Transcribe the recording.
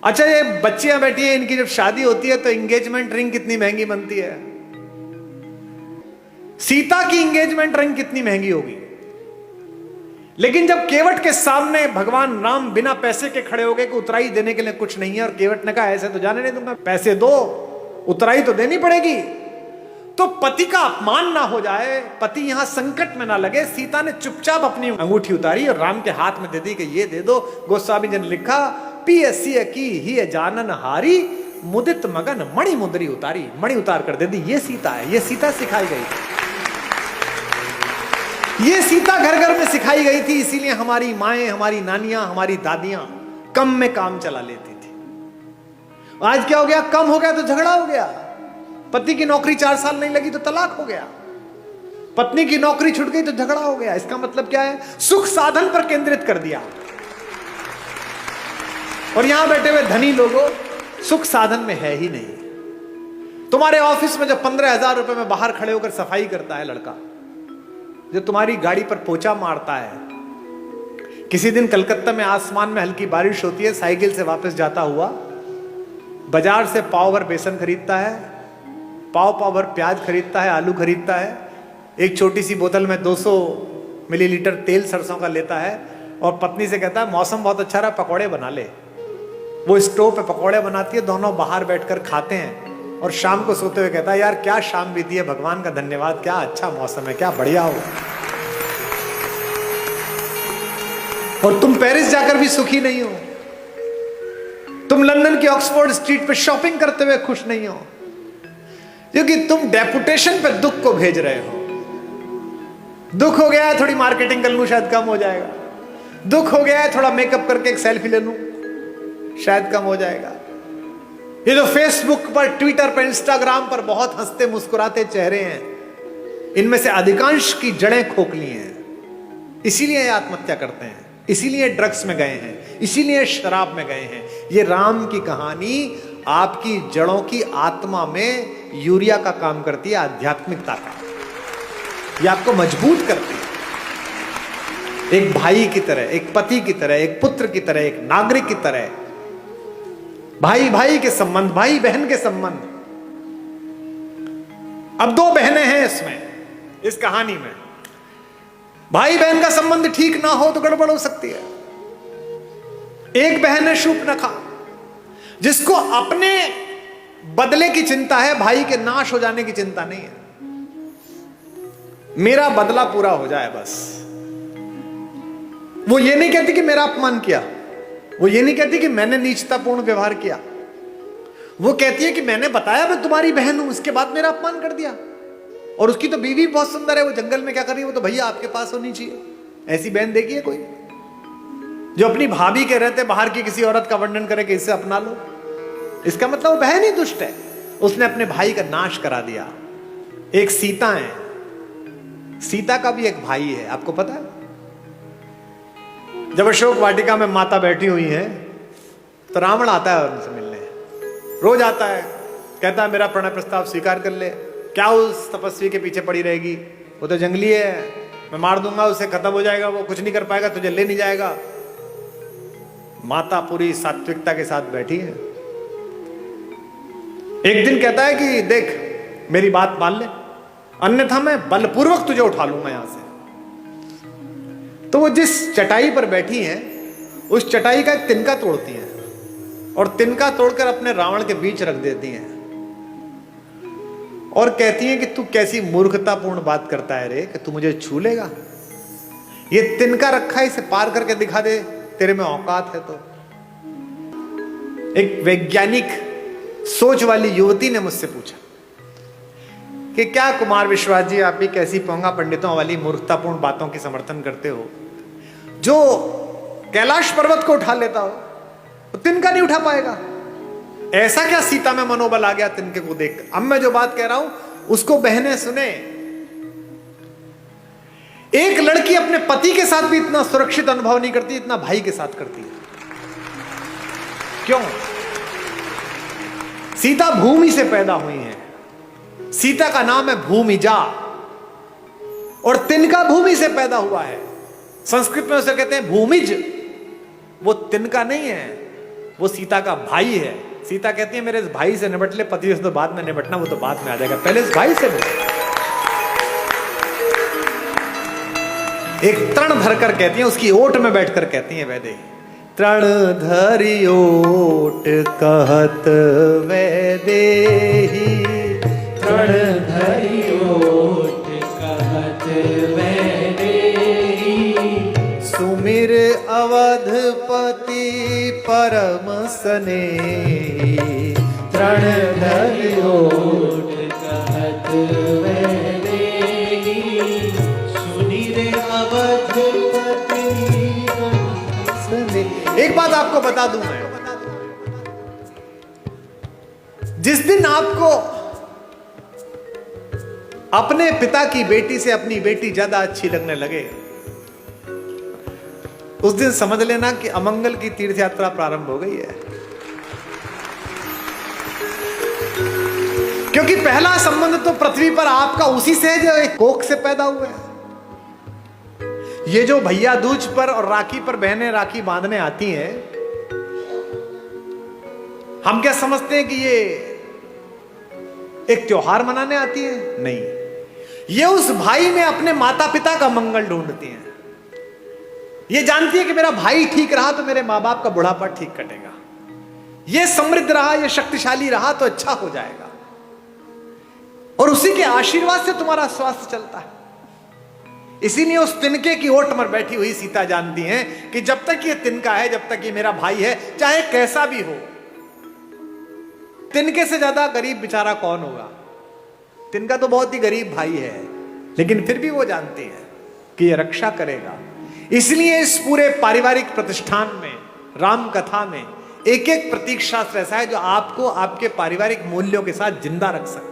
अच्छा, ये बच्चियां बैठी हैं, इनकी जब शादी होती है तो एंगेजमेंट रिंग कितनी महंगी बनती है। सीता की एंगेजमेंट रिंग कितनी महंगी होगी, लेकिन जब केवट के सामने भगवान राम बिना पैसे के खड़े हो गए कि उतराई देने के लिए कुछ नहीं है, और केवट ने कहा ऐसे तो जाने नहीं दूंगा, पैसे दो, उतराई तो देनी पड़ेगी। तो पति का अपमान ना हो जाए, पति यहां संकट में ना लगे, सीता ने चुपचाप अपनी अंगूठी उतारी और राम के हाथ में दे दी कि ये दे दो। गोस्वामी जी ने लिखा, पियसिय की ही जानन हारी, मुदित मगन मणि मुद्री उतारी। मणि उतार कर दे दी। ये सीता है, ये सीता सिखाई गई थी, ये सीता घर घर में सिखाई गई थी। इसीलिए हमारी माएं, हमारी नानियां, हमारी दादियां कम में काम चला लेती थी। आज क्या हो गया, कम हो गया तो झगड़ा हो गया। पति की नौकरी 4 साल नहीं लगी तो तलाक हो गया, पत्नी की नौकरी छूट गई तो झगड़ा हो गया। इसका मतलब क्या है, सुख साधन पर केंद्रित कर दिया। और यहां बैठे हुए धनी लोगों, सुख साधन में है ही नहीं। तुम्हारे ऑफिस में जब 15,000 रुपए में बाहर खड़े होकर सफाई करता है लड़का, जो तुम्हारी गाड़ी पर पोछा मारता है, किसी दिन कलकत्ता में आसमान में हल्की बारिश होती है, साइकिल से वापस जाता हुआ बाजार से पाव भर बेसन खरीदता है, पाव भर प्याज खरीदता है, आलू खरीदता है, एक छोटी सी बोतल में 200 मिलीलीटर तेल सरसों का लेता है और पत्नी से कहता है मौसम बहुत अच्छा रहा, पकौड़े बना ले। वो स्टोव पे पकौड़े बनाती है, दोनों बाहर बैठकर खाते हैं और शाम को सोते हुए कहता है यार क्या शाम बीती है, भगवान का धन्यवाद, क्या अच्छा मौसम है, क्या बढ़िया हो। और तुम पेरिस जाकर भी सुखी नहीं हो, तुम लंदन की ऑक्सफोर्ड स्ट्रीट पे शॉपिंग करते हुए खुश नहीं हो, क्योंकि तुम डेपुटेशन पे दुख को भेज रहे हो। दुख हो गया है, थोड़ी मार्केटिंग कर लूं शायद कम हो जाएगा। दुख हो गया है, थोड़ा मेकअप करके एक सेल्फी ले लूं शायद कम हो जाएगा। ये जो फेसबुक पर, ट्विटर पर, इंस्टाग्राम पर बहुत हंसते मुस्कुराते चेहरे हैं, इनमें से अधिकांश की जड़ें खोखली हैं। इसीलिए आत्महत्या करते हैं, इसीलिए ड्रग्स में गए हैं, इसीलिए शराब में गए हैं। ये राम की कहानी आपकी जड़ों की आत्मा में यूरिया का काम करती है, आध्यात्मिकता का। ये आपको मजबूत करती है, एक भाई की तरह, एक पति की तरह, एक पुत्र की तरह, एक नागरिक की तरह। भाई भाई के संबंध, भाई बहन के संबंध। अब 2 बहनें हैं इसमें, इस कहानी में। भाई बहन का संबंध ठीक ना हो तो गड़बड़ हो सकती है। एक बहन है शूर्पणखा, जिसको अपने बदले की चिंता है, भाई के नाश हो जाने की चिंता नहीं है। मेरा बदला पूरा हो जाए बस। वो ये नहीं कहती कि मेरा अपमान किया, वो ये नहीं कहती कि मैंने नीचतापूर्ण व्यवहार किया, वो कहती है कि मैंने बताया मैं तुम्हारी बहन हूं, उसके बाद मेरा अपमान कर दिया। और उसकी तो बीवी बहुत सुंदर है, वो जंगल में क्या कर रही है, वो तो भैया आपके पास होनी चाहिए। ऐसी बहन देखी है कोई जो अपनी भाभी के रहते बाहर की किसी औरत का वर्णन करे कि इसे अपना लो? इसका मतलब वो बहन ही दुष्ट है, उसने अपने भाई का नाश करा दिया। एक सीता है, सीता का भी एक भाई है, आपको पता है? जब अशोक वाटिका में माता बैठी हुई है तो रावण आता है उनसे मिलने, रोज आता है, कहता है मेरा प्रणय प्रस्ताव स्वीकार कर ले। क्या उस तपस्वी के पीछे पड़ी रहेगी, वो तो जंगली है, मैं मार दूंगा उसे, खत्म हो जाएगा, वो कुछ नहीं कर पाएगा, तुझे ले नहीं जाएगा। माता पूरी सात्विकता के साथ बैठी है। एक दिन कहता है कि देख मेरी बात मान ले, अन्यथा मैं बलपूर्वक तुझे उठा लूंगा यहां से। तो वो जिस चटाई पर बैठी हैं, उस चटाई का एक तिनका तोड़ती हैं और तिनका तोड़कर अपने रावण के बीच रख देती हैं और कहती हैं कि तू कैसी मूर्खतापूर्ण बात करता है रे, कि तू मुझे छू लेगा? ये तिनका रखा है, इसे पार करके दिखा दे, तेरे में औकात है तो। एक वैज्ञानिक सोच वाली युवती ने मुझसे पूछा कि क्या कुमार विश्वास जी आप भी कैसी पोंगा पंडितों वाली मूर्खतापूर्ण बातों की समर्थन करते हो? जो कैलाश पर्वत को उठा लेता हो तो तिनका नहीं उठा पाएगा। ऐसा क्या सीता में मनोबल आ गया तिनके को देख? अब मैं जो बात कह रहा हूं उसको बहनें सुने। एक लड़की अपने पति के साथ भी इतना सुरक्षित अनुभव नहीं करती इतना भाई के साथ करती है। क्यों? सीता भूमि से पैदा हुई है, सीता का नाम है भूमिजा, और तिनका भूमि से पैदा हुआ है। संस्कृत में उसे कहते हैं भूमिज, वो तिनका नहीं है। वो सीता का भाई है। सीता कहती है मेरे इस भाई से निपट ले, पति से तो बाद में निपटना, वो तो बाद में आ जाएगा, पहले इस भाई से निपट। एक तृण धरकर कहती है, उसकी ओट में बैठकर कहती है वैदेही, तृण धरि ओट कहत वैदेही, तृण धरि ओट कहत वैदेही, सुमिर अवधपति परम स्नेही, तृण धरि ओट कहत वैदेही, सुनिर अवधपति स्नेही। एक बात आपको बता दूं मैं, जिस दिन आपको अपने पिता की बेटी से अपनी बेटी ज्यादा अच्छी लगने लगे, उस दिन समझ लेना कि अमंगल की तीर्थ यात्रा प्रारंभ हो गई है। क्योंकि पहला संबंध तो पृथ्वी पर आपका उसी से है जो एक कोख से पैदा हुआ है। ये जो भैया दूज पर और राखी पर बहनें राखी बांधने आती हैं, हम क्या समझते हैं कि ये एक त्योहार मनाने आती है? नहीं, ये उस भाई में अपने माता पिता का मंगल ढूंढती हैं। ये जानती है कि मेरा भाई ठीक रहा तो मेरे मां बाप का बुढ़ापा ठीक कटेगा, ये समृद्ध रहा, ये शक्तिशाली रहा तो अच्छा हो जाएगा, और उसी के आशीर्वाद से तुम्हारा स्वास्थ्य चलता है। इसीलिए उस तिनके की ओट पर बैठी हुई सीता जानती है कि जब तक ये तिनका है, जब तक ये मेरा भाई है, चाहे कैसा भी हो, तिनके से ज्यादा गरीब बेचारा कौन होगा। तिनका तो बहुत ही गरीब भाई है, लेकिन फिर भी वो जानती है कि ये रक्षा करेगा। इसलिए इस पूरे पारिवारिक प्रतिष्ठान में, राम कथा में, एक एक प्रतीक शास्त्र ऐसा है जो आपको आपके पारिवारिक मूल्यों के साथ जिंदा रख सकता है।